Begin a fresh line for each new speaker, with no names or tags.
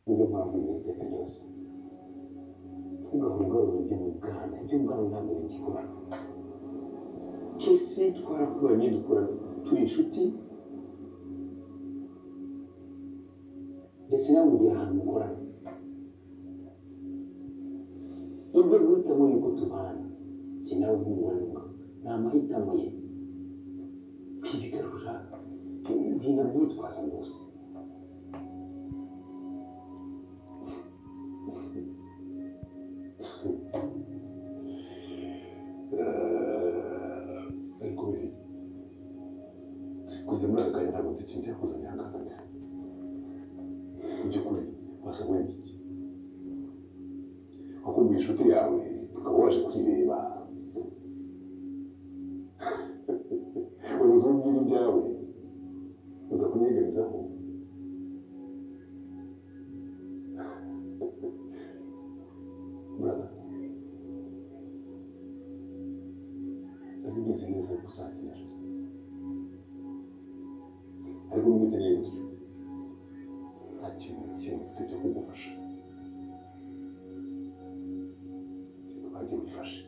niyo mpamvu n'iteka ryose ntugahora ugarura iby'ubwana ntabwo bigikora kesi twarakuranye dukora turi inshuti ndetse nawe ugira ahantu mukorana ibyo guhitamo yuko tubana njye nawe nk'umugore ni amahitamo ye kwibigarura ibintu byitwaza rwose ariko biri kuze muri aka kanya ntabwo nzi ikintu cyakuzanye aha ngaha kabisa mu by'ukuri wasabwe n'iki wakumbuye inshuti yawe ukaba waje kwireba ubuze ubwira ibyawe uza kunyeganizaho brother azigeze neza gusakira ariko nubwo ukeneye gutyo nta kintu na kimwe ufite cyo kugufasha wajya wifashe